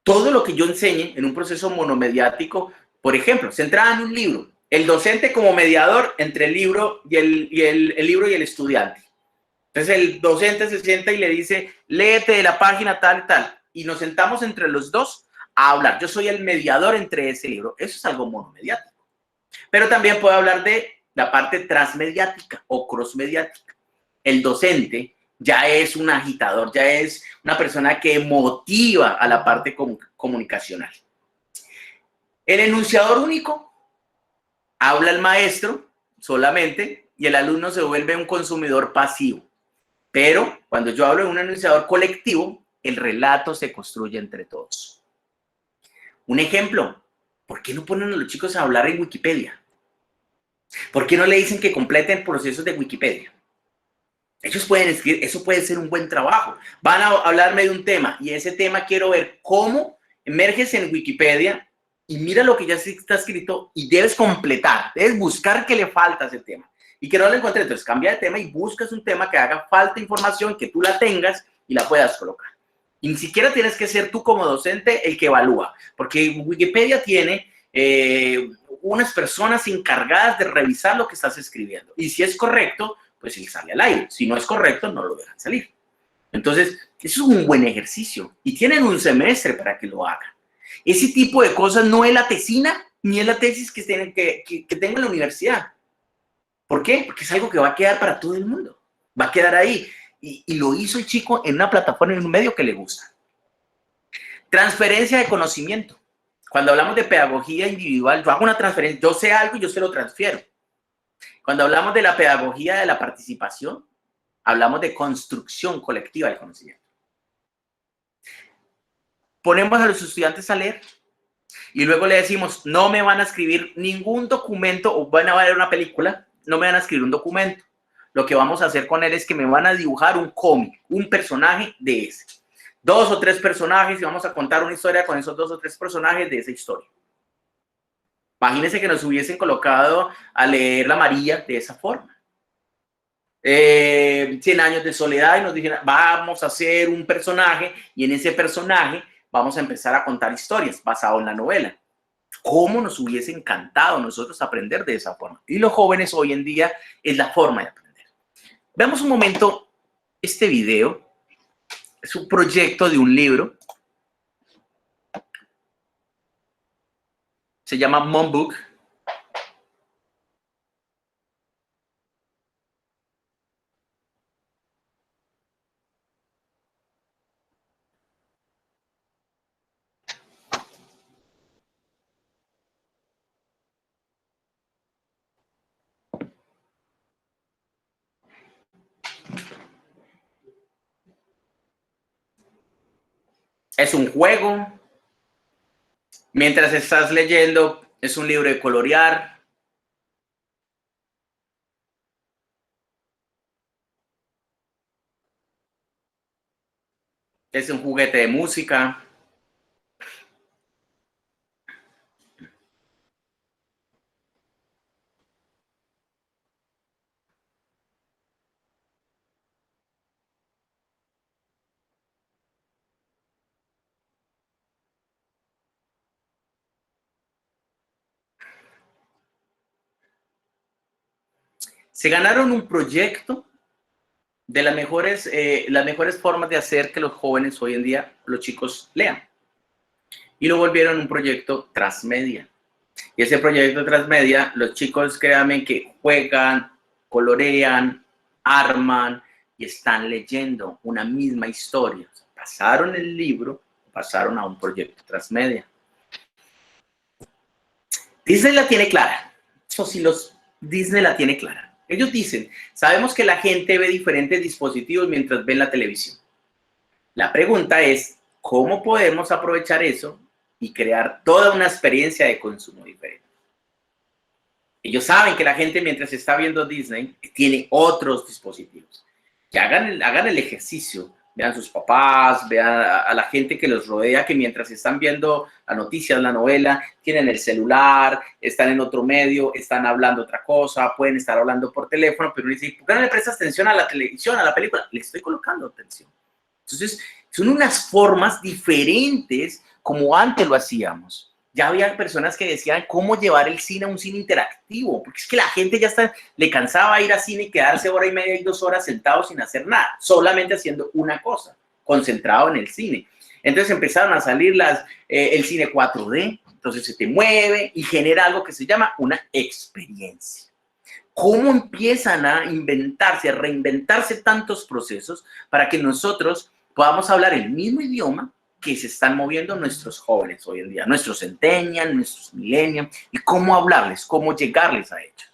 Todo lo que yo enseñe en un proceso monomediático, por ejemplo, centrada en un libro, el docente como mediador entre el libro y el libro y el estudiante. Entonces el docente se sienta y le dice, léete de la página tal y tal, y nos sentamos entre los dos a hablar. Yo soy el mediador entre ese libro. Eso es algo monomediático. Pero también puedo hablar de la parte transmediática o crossmediática. El docente ya es un agitador, ya es una persona que motiva a la parte comunicacional. El enunciador único habla el maestro solamente y el alumno se vuelve un consumidor pasivo. Pero cuando yo hablo de un enunciador colectivo, el relato se construye entre todos. Un ejemplo, ¿por qué no ponen a los chicos a hablar en Wikipedia? ¿Por qué no le dicen que completen procesos de Wikipedia? Ellos pueden escribir, eso puede ser un buen trabajo. Van a hablarme de un tema y ese tema quiero ver cómo emerges en Wikipedia y mira lo que ya está escrito y debes completar, debes buscar qué le falta a ese tema y que no lo encuentres. Entonces cambia de tema y buscas un tema que haga falta información, que tú la tengas y la puedas colocar. Y ni siquiera tienes que ser tú como docente el que evalúa, porque Wikipedia tiene unas personas encargadas de revisar lo que estás escribiendo. Y si es correcto, pues él sale al aire. Si no es correcto, no lo dejan salir. Entonces, eso es un buen ejercicio. Y tienen un semestre para que lo hagan. Ese tipo de cosas no es la tesina ni es la tesis que tengo en la universidad. ¿Por qué? Porque es algo que va a quedar para todo el mundo. Va a quedar ahí. Y lo hizo el chico en una plataforma, en un medio que le gusta. Transferencia de conocimiento. Cuando hablamos de pedagogía individual, yo hago una transferencia, yo sé algo y yo se lo transfiero. Cuando hablamos de la pedagogía de la participación, hablamos de construcción colectiva del conocimiento. Ponemos a los estudiantes a leer y luego le decimos, no me van a escribir ningún documento o van a ver una película, no me van a escribir un documento. Lo que vamos a hacer con él es que me van a dibujar un cómic, un personaje de ese. 2 o 3 personajes y vamos a contar una historia con esos 2 o 3 personajes de esa historia. Imagínense que nos hubiesen colocado a leer La María de esa forma. 100 años de soledad y nos dijeron, vamos a hacer un personaje y en ese personaje vamos a empezar a contar historias basado en la novela. ¿Cómo nos hubiese encantado nosotros aprender de esa forma? Y los jóvenes hoy en día es la forma de aprender. Veamos un momento este video. Es un proyecto de un libro. Se llama Mom Book. Es un juego. Mientras estás leyendo, es un libro de colorear. Es un juguete de música. Se ganaron un proyecto de las mejores formas de hacer que los jóvenes hoy en día, los chicos, lean. Y lo volvieron un proyecto transmedia. Y ese proyecto transmedia, los chicos, créanme que juegan, colorean, arman y están leyendo una misma historia. O sea, pasaron el libro, pasaron a un proyecto transmedia. Disney la tiene clara. Eso sí, Disney la tiene clara. Ellos dicen, sabemos que la gente ve diferentes dispositivos mientras ven la televisión. La pregunta es, ¿cómo podemos aprovechar eso y crear toda una experiencia de consumo diferente? Ellos saben que la gente mientras está viendo Disney tiene otros dispositivos. Que hagan el ejercicio, vean sus papás, vean a la gente que los rodea, que mientras están viendo las noticias, la novela, tienen el celular, están en otro medio, están hablando otra cosa, pueden estar hablando por teléfono, pero uno dice, ¿por qué no le prestas atención a la televisión, a la película? Le estoy colocando atención. Entonces, son unas formas diferentes como antes lo hacíamos. Ya había personas que decían cómo llevar el cine a un cine interactivo, porque es que la gente ya le cansaba ir al cine y quedarse hora y media y 2 horas sentados sin hacer nada, solamente haciendo una cosa, concentrado en el cine. Entonces empezaron a salir el cine 4D, entonces se te mueve y genera algo que se llama una experiencia. ¿Cómo empiezan a inventarse, a reinventarse tantos procesos para que nosotros podamos hablar el mismo idioma que se están moviendo nuestros jóvenes hoy en día, nuestros centennials, nuestros millennials, y cómo hablarles, cómo llegarles a ellos?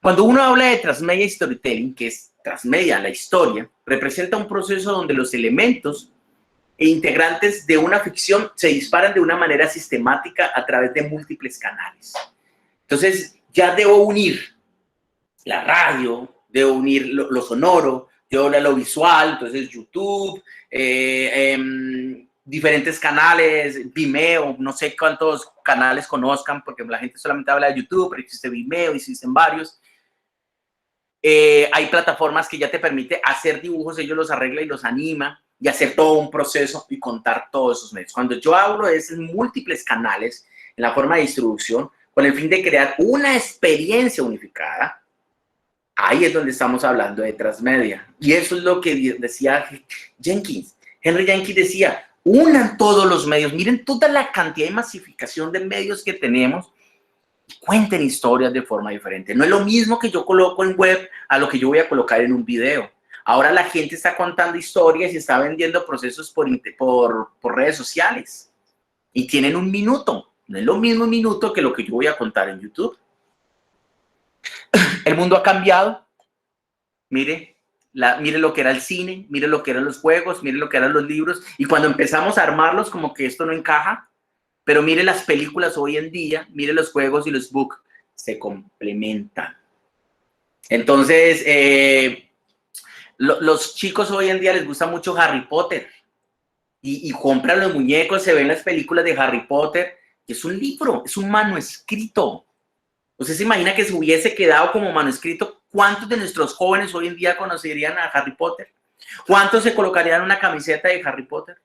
Cuando uno habla de transmedia storytelling, que es transmedia, la historia, representa un proceso donde los elementos e integrantes de una ficción se disparan de una manera sistemática a través de múltiples canales. Entonces, ya debo unir la radio, debo unir lo sonoro, debo unir lo visual, entonces YouTube, diferentes canales, Vimeo, no sé cuántos canales conozcan, porque la gente solamente habla de YouTube, pero existe Vimeo, existen varios. Hay plataformas que ya te permite hacer dibujos, ellos los arreglan y los anima, y hacer todo un proceso y contar todos esos medios. Cuando yo hablo de esos múltiples canales en la forma de distribución, con el fin de crear una experiencia unificada, ahí es donde estamos hablando de transmedia. Y eso es lo que decía Jenkins. Henry Jenkins decía, unan todos los medios, miren toda la cantidad de masificación de medios que tenemos y cuenten historias de forma diferente. No es lo mismo que yo coloco en web a lo que yo voy a colocar en un video. Ahora la gente está contando historias y está vendiendo procesos por redes sociales y tienen un minuto. No es lo mismo un minuto que lo que yo voy a contar en YouTube. El mundo ha cambiado. Mire lo que era el cine, mire lo que eran los juegos, mire lo que eran los libros. Y cuando empezamos a armarlos, como que esto no encaja. Pero mire las películas hoy en día, mire los juegos y los books, se complementan. Entonces, los chicos hoy en día les gusta mucho Harry Potter. Y compran los muñecos, se ven las películas de Harry Potter. Y es un libro, es un manuscrito. ¿Usted se imagina que se hubiese quedado como manuscrito? ¿Cuántos de nuestros jóvenes hoy en día conocerían a Harry Potter? ¿Cuántos se colocarían una camiseta de Harry Potter?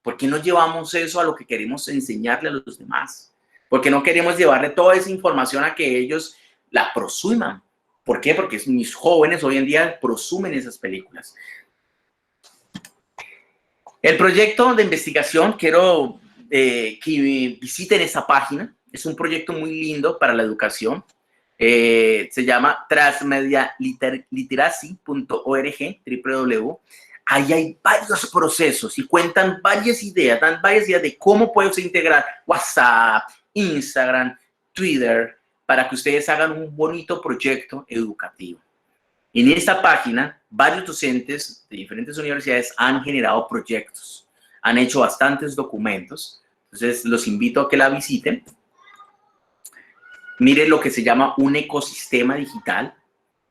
¿Por qué no llevamos eso a lo que queremos enseñarle a los demás? ¿Por qué no queremos llevarle toda esa información a que ellos la prosuman? ¿Por qué? Porque mis jóvenes hoy en día prosumen esas películas. El proyecto de investigación, quiero que visiten esta página. Es un proyecto muy lindo para la educación. Se llama transmedialiteracy.org, www. Ahí hay varios procesos y cuentan varias ideas, dan varias ideas de cómo puedes integrar WhatsApp, Instagram, Twitter, para que ustedes hagan un bonito proyecto educativo. En esta página, varios docentes de diferentes universidades han generado proyectos, han hecho bastantes documentos. Entonces, los invito a que la visiten. Mire lo que se llama un ecosistema digital.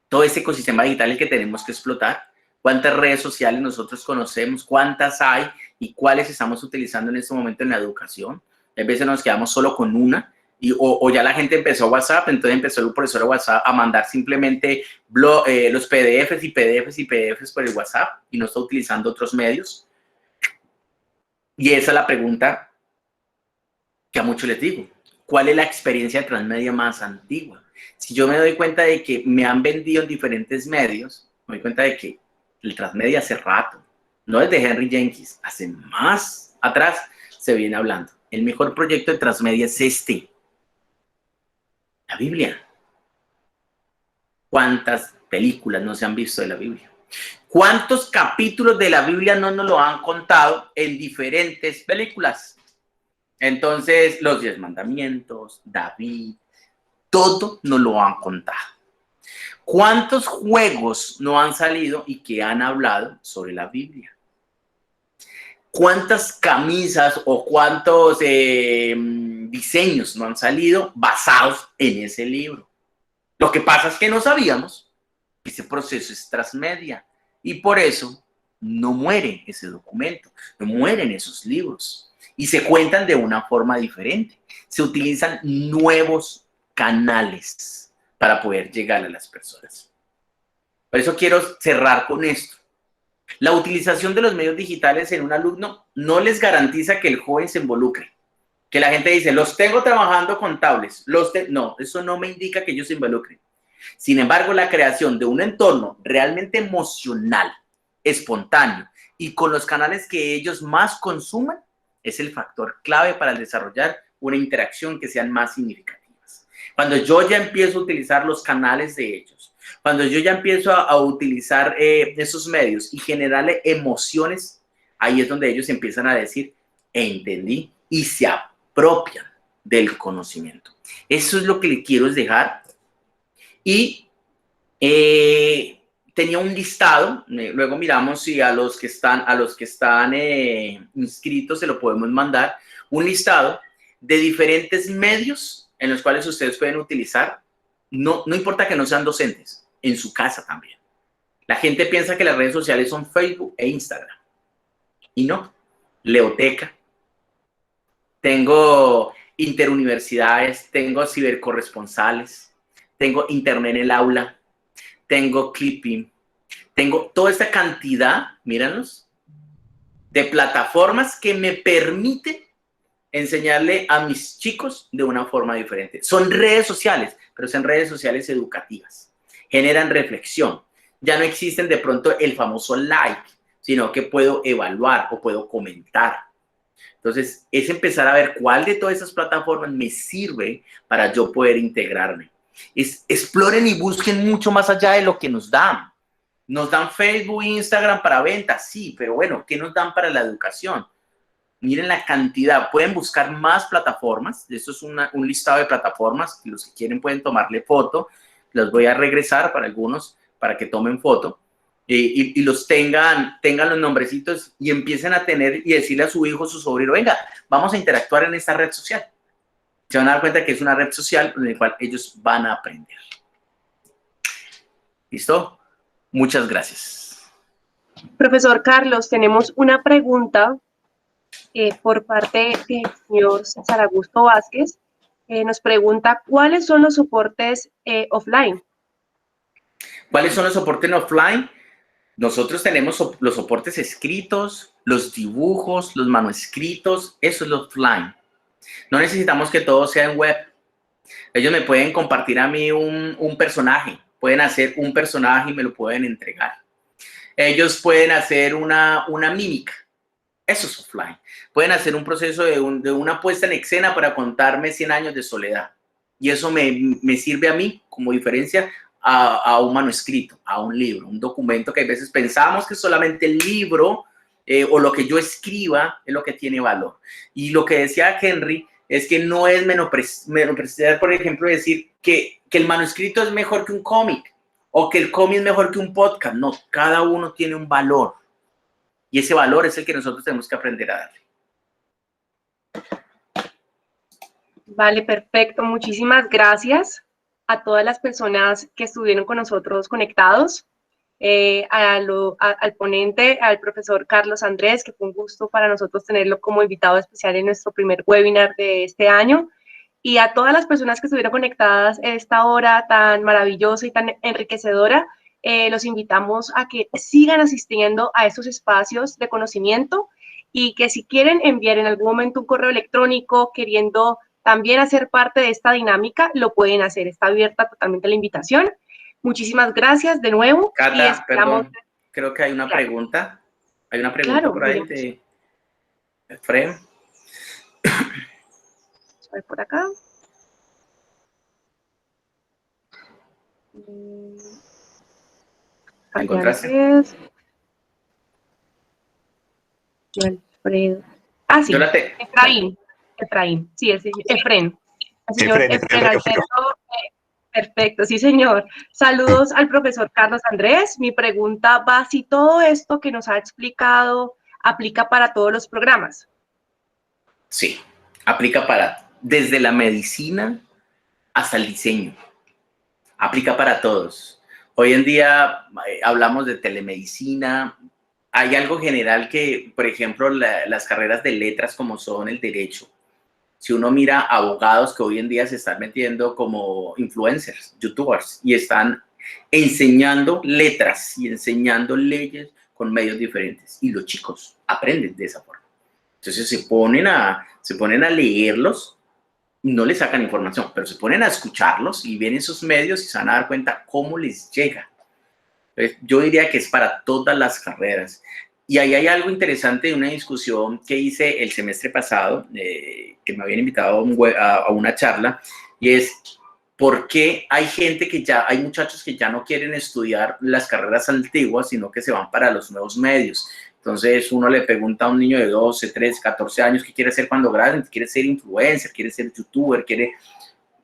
Todo ese ecosistema digital es el que tenemos que explotar. ¿Cuántas redes sociales nosotros conocemos? ¿Cuántas hay? ¿Y cuáles estamos utilizando en este momento en la educación? A veces nos quedamos solo con una. O ya la gente empezó WhatsApp, entonces empezó el profesor de WhatsApp a mandar simplemente los PDFs y PDFs y PDFs por el WhatsApp y no está utilizando otros medios. Y esa es la pregunta que a muchos les digo. ¿Cuál es la experiencia de transmedia más antigua? Si yo me doy cuenta de que me han vendido en diferentes medios, me doy cuenta de que el transmedia hace rato, no desde Henry Jenkins, hace más atrás se viene hablando. El mejor proyecto de transmedia es la Biblia. ¿Cuántas películas no se han visto de la Biblia? ¿Cuántos capítulos de la Biblia no nos lo han contado en diferentes películas? Entonces, los 10 mandamientos, David, Todo nos lo han contado. ¿Cuántos juegos no han salido y que han hablado sobre la Biblia? ¿Cuántas camisas o cuántos diseños no han salido basados en ese libro? Lo que pasa es que no sabíamos que ese proceso es transmedia y por eso no muere ese documento, no mueren esos libros y se cuentan de una forma diferente. Se utilizan nuevos canales para poder llegar a las personas. Por eso quiero cerrar con esto. La utilización de los medios digitales en un alumno no les garantiza que el joven se involucre. Que la gente dice, los tengo trabajando con tablets. No, eso no me indica que ellos se involucren. Sin embargo, la creación de un entorno realmente emocional, espontáneo y con los canales que ellos más consuman es el factor clave para desarrollar una interacción que sean más significativas. Cuando yo ya empiezo a utilizar los canales de ellos, cuando yo ya empiezo a utilizar esos medios y generarle emociones, ahí es donde ellos empiezan a decir, entendí, y se apropian del conocimiento. Eso es lo que le quiero dejar. Y tenía un listado, luego miramos si a los que están inscritos se lo podemos mandar, un listado de diferentes medios en los cuales ustedes pueden utilizar. No importa que no sean docentes, en su casa también. La gente piensa que las redes sociales son Facebook e Instagram. Y no. Leoteca. Tengo interuniversidades, tengo cibercorresponsales, tengo internet en el aula, tengo Clipping, tengo toda esta cantidad, míranos, de plataformas que me permiten enseñarle a mis chicos de una forma diferente. Son redes sociales, pero son redes sociales educativas. Generan reflexión. Ya no existen de pronto el famoso like, sino que puedo evaluar o puedo comentar. Entonces, es empezar a ver cuál de todas esas plataformas me sirve para yo poder integrarme. Exploren y busquen mucho más allá de lo que nos dan. Nos dan Facebook e Instagram para ventas, sí, pero bueno, ¿qué nos dan para la educación? Miren la cantidad, pueden buscar más plataformas. Esto es un listado de plataformas. Los que quieren pueden tomarle foto. Los voy a regresar para algunos para que tomen foto y los tengan los nombrecitos y empiecen a tener y decirle a su hijo, su sobrino, venga, vamos a interactuar en esta red social. Se van a dar cuenta que es una red social en la cual ellos van a aprender. ¿Listo? Muchas gracias. Profesor Carlos, tenemos una pregunta por parte del señor César Augusto Vázquez. Nos pregunta, ¿cuáles son los soportes offline? ¿Cuáles son los soportes offline? Nosotros tenemos los soportes escritos, los dibujos, los manuscritos, eso es lo offline. No necesitamos que todo sea en web. Ellos me pueden compartir a mí un personaje, pueden hacer un personaje y me lo pueden entregar. Ellos pueden hacer una mímica, eso es offline. Pueden hacer un proceso de una puesta en escena para contarme 100 años de soledad. Y eso me sirve a mí como diferencia a un manuscrito, a un libro, un documento que a veces pensamos que solamente el libro o lo que yo escriba es lo que tiene valor. Y lo que decía Henry es que no es menospreciar, por ejemplo, decir que el manuscrito es mejor que un cómic o que el cómic es mejor que un podcast. No, cada uno tiene un valor y ese valor es el que nosotros tenemos que aprender a darle. Vale, perfecto. Muchísimas gracias a todas las personas que estuvieron con nosotros conectados, al ponente, al profesor Carlos Andrés, que fue un gusto para nosotros tenerlo como invitado especial en nuestro primer webinar de este año, y a todas las personas que estuvieron conectadas en esta hora tan maravillosa y tan enriquecedora. Los invitamos a que sigan asistiendo a estos espacios de conocimiento y que si quieren enviar en algún momento un correo electrónico queriendo también hacer parte de esta dinámica, lo pueden hacer. Está abierta totalmente la invitación. Muchísimas gracias de nuevo. Cata, perdón, creo que hay una pregunta. Hay una pregunta por ahí de Efraín. Voy por acá. ¿Encontraste? Alfredo. Ah, sí. Efraín. Sí, el señor Efraín. El señor Efraín Alberto Perfecto, sí, señor. Saludos al profesor Carlos Andrés. Mi pregunta va si todo esto que nos ha explicado aplica para todos los programas. Sí, aplica para desde la medicina hasta el diseño. Aplica para todos. Hoy en día hablamos de telemedicina. Hay algo general que, por ejemplo, las carreras de letras como son el derecho. Si uno mira abogados que hoy en día se están metiendo como influencers, youtubers, y están enseñando letras y enseñando leyes con medios diferentes. Y los chicos aprenden de esa forma. Entonces se ponen a leerlos, no les sacan información, pero se ponen a escucharlos y ven esos medios y se van a dar cuenta cómo les llega. Entonces, yo diría que es para todas las carreras. Y ahí hay algo interesante de una discusión que hice el semestre pasado, que me habían invitado a una charla, y es por qué hay hay muchachos que ya no quieren estudiar las carreras antiguas, sino que se van para los nuevos medios. Entonces uno le pregunta a un niño de 12, 13, 14 años qué quiere ser cuando grande, quiere ser influencer, quiere ser youtuber,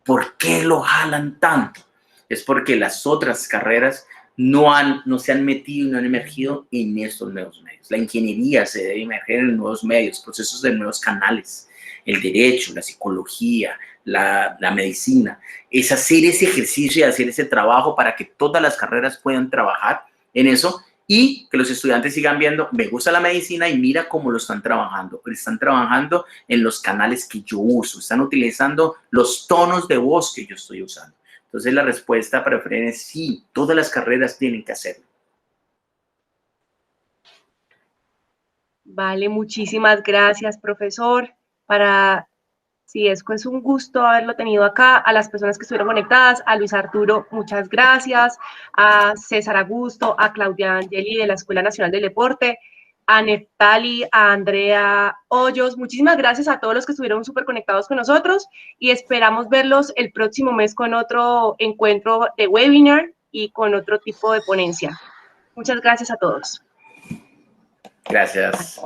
¿por qué lo jalan tanto? Es porque las otras carreras no se han metido y no han emergido en estos nuevos medios. La ingeniería se debe emerger en nuevos medios, procesos de nuevos canales, el derecho, la psicología, la medicina. Es hacer ese ejercicio y hacer ese trabajo para que todas las carreras puedan trabajar en eso y que los estudiantes sigan viendo, me gusta la medicina y mira cómo lo están trabajando. Pero están trabajando en los canales que yo uso, están utilizando los tonos de voz que yo estoy usando. Entonces la respuesta para Efraín es sí, todas las carreras tienen que hacerlo. Vale, muchísimas gracias, profesor. Sí, es un gusto haberlo tenido acá. A las personas que estuvieron conectadas, a Luis Arturo, muchas gracias. A César Augusto, a Claudia Angeli de la Escuela Nacional del Deporte, a Neftali, a Andrea Hoyos. Muchísimas gracias a todos los que estuvieron súper conectados con nosotros y esperamos verlos el próximo mes con otro encuentro de webinar y con otro tipo de ponencia. Muchas gracias a todos. Gracias.